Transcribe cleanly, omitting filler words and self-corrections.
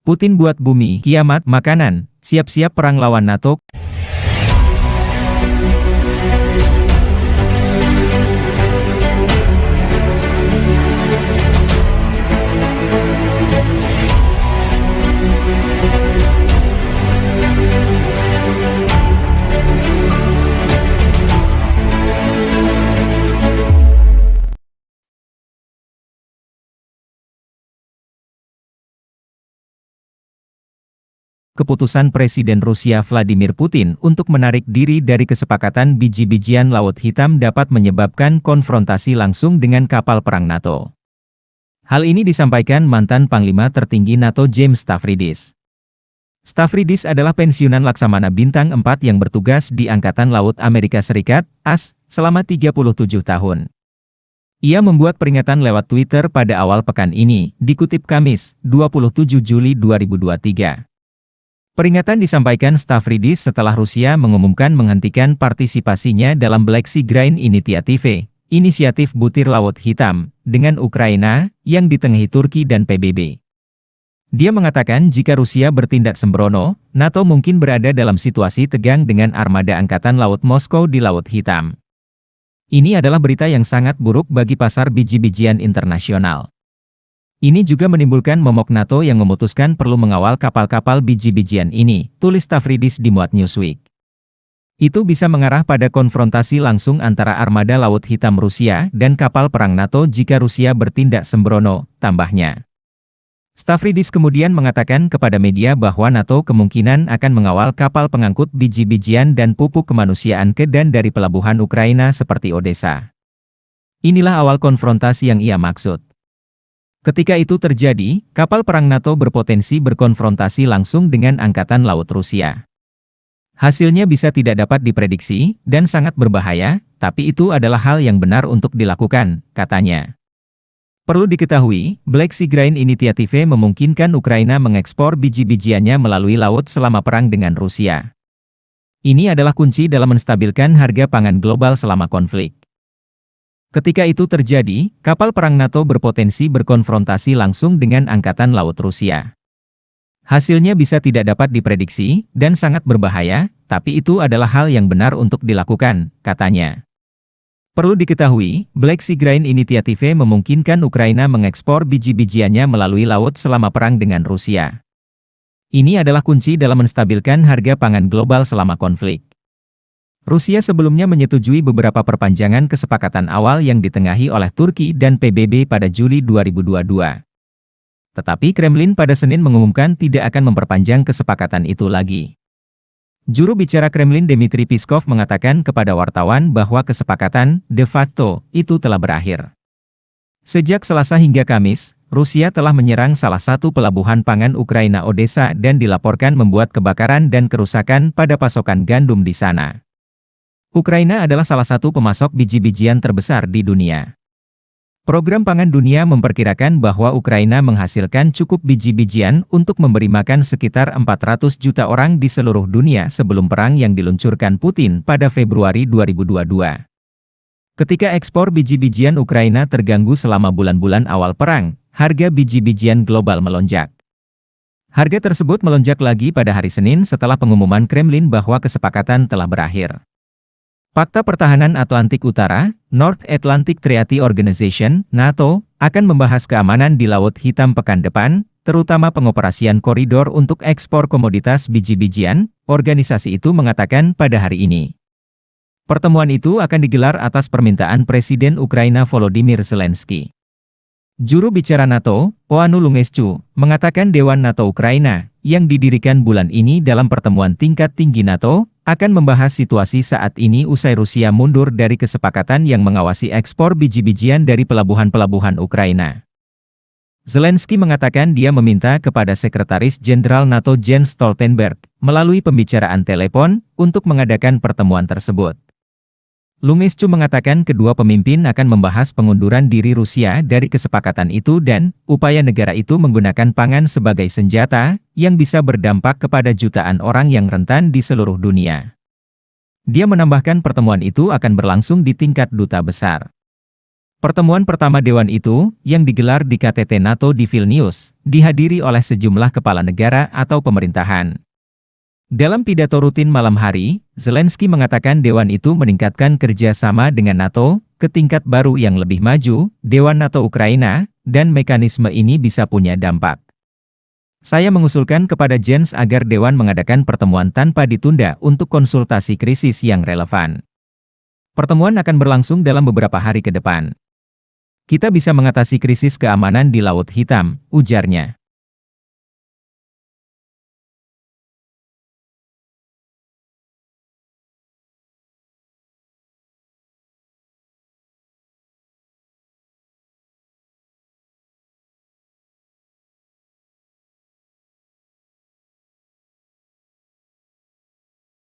Putin buat bumi kiamat makanan, siap-siap perang lawan NATO. Keputusan Presiden Rusia Vladimir Putin untuk menarik diri dari kesepakatan biji-bijian Laut Hitam dapat menyebabkan konfrontasi langsung dengan kapal perang NATO. Hal ini disampaikan mantan Panglima tertinggi NATO James Stavridis. Stavridis adalah pensiunan Laksamana Bintang 4 yang bertugas di Angkatan Laut Amerika Serikat, AS, selama 37 tahun. Ia membuat peringatan lewat Twitter pada awal pekan ini, dikutip Kamis, 27 Juli 2023. Peringatan disampaikan Stavridis setelah Rusia mengumumkan menghentikan partisipasinya dalam Black Sea Grain Initiative, inisiatif butir Laut Hitam, dengan Ukraina, yang ditengahi Turki dan PBB. Dia mengatakan jika Rusia bertindak sembrono, NATO mungkin berada dalam situasi tegang dengan armada Angkatan Laut Moskow di Laut Hitam. Ini adalah berita yang sangat buruk bagi pasar biji-bijian internasional. Ini juga menimbulkan momok NATO yang memutuskan perlu mengawal kapal-kapal biji-bijian ini, tulis Stavridis di Muat Newsweek. Itu bisa mengarah pada konfrontasi langsung antara armada Laut Hitam Rusia dan kapal perang NATO jika Rusia bertindak sembrono, tambahnya. Stavridis kemudian mengatakan kepada media bahwa NATO kemungkinan akan mengawal kapal pengangkut biji-bijian dan pupuk kemanusiaan ke dan dari pelabuhan Ukraina seperti Odessa. Inilah awal konfrontasi yang ia maksud. Ketika itu terjadi, kapal perang NATO berpotensi berkonfrontasi langsung dengan Angkatan Laut Rusia. Hasilnya bisa tidak dapat diprediksi, dan sangat berbahaya, tapi itu adalah hal yang benar untuk dilakukan, katanya. Perlu diketahui, Black Sea Grain Initiative memungkinkan Ukraina mengekspor biji-bijiannya melalui laut selama perang dengan Rusia. Ini adalah kunci dalam menstabilkan harga pangan global selama konflik. Ketika itu terjadi, kapal perang NATO berpotensi berkonfrontasi langsung dengan Angkatan Laut Rusia. Hasilnya bisa tidak dapat diprediksi, dan sangat berbahaya, tapi itu adalah hal yang benar untuk dilakukan, katanya. Perlu diketahui, Black Sea Grain Initiative memungkinkan Ukraina mengekspor biji-bijiannya melalui laut selama perang dengan Rusia. Ini adalah kunci dalam menstabilkan harga pangan global selama konflik. Rusia sebelumnya menyetujui beberapa perpanjangan kesepakatan awal yang ditengahi oleh Turki dan PBB pada Juli 2022. Tetapi Kremlin pada Senin mengumumkan tidak akan memperpanjang kesepakatan itu lagi. Juru bicara Kremlin Dmitry Peskov mengatakan kepada wartawan bahwa kesepakatan, de facto, itu telah berakhir. Sejak Selasa hingga Kamis, Rusia telah menyerang salah satu pelabuhan pangan Ukraina Odessa dan dilaporkan membuat kebakaran dan kerusakan pada pasokan gandum di sana. Ukraina adalah salah satu pemasok biji-bijian terbesar di dunia. Program Pangan Dunia memperkirakan bahwa Ukraina menghasilkan cukup biji-bijian untuk memberi makan sekitar 400 juta orang di seluruh dunia sebelum perang yang diluncurkan Putin pada Februari 2022. Ketika ekspor biji-bijian Ukraina terganggu selama bulan-bulan awal perang, harga biji-bijian global melonjak. Harga tersebut melonjak lagi pada hari Senin setelah pengumuman Kremlin bahwa kesepakatan telah berakhir. Pakta Pertahanan Atlantik Utara, North Atlantic Treaty Organization, NATO, akan membahas keamanan di Laut Hitam pekan depan, terutama pengoperasian koridor untuk ekspor komoditas biji-bijian, organisasi itu mengatakan pada hari ini. Pertemuan itu akan digelar atas permintaan Presiden Ukraina Volodymyr Zelensky. Juru bicara NATO, Oanu Lungescu, mengatakan Dewan NATO Ukraina, yang didirikan bulan ini dalam pertemuan tingkat tinggi NATO, akan membahas situasi saat ini usai Rusia mundur dari kesepakatan yang mengawasi ekspor biji-bijian dari pelabuhan-pelabuhan Ukraina. Zelensky mengatakan dia meminta kepada Sekretaris Jenderal NATO Jens Stoltenberg, melalui pembicaraan telepon, untuk mengadakan pertemuan tersebut. Lungescu mengatakan kedua pemimpin akan membahas pengunduran diri Rusia dari kesepakatan itu dan upaya negara itu menggunakan pangan sebagai senjata, yang bisa berdampak kepada jutaan orang yang rentan di seluruh dunia. Dia menambahkan pertemuan itu akan berlangsung di tingkat duta besar. Pertemuan pertama Dewan itu, yang digelar di KTT NATO di Vilnius, dihadiri oleh sejumlah kepala negara atau pemerintahan. Dalam pidato rutin malam hari, Zelensky mengatakan Dewan itu meningkatkan kerjasama dengan NATO, ke tingkat baru yang lebih maju, Dewan NATO Ukraina, dan mekanisme ini bisa punya dampak. Saya mengusulkan kepada Jens agar Dewan mengadakan pertemuan tanpa ditunda untuk konsultasi krisis yang relevan. Pertemuan akan berlangsung dalam beberapa hari ke depan. Kita bisa mengatasi krisis keamanan di Laut Hitam, ujarnya.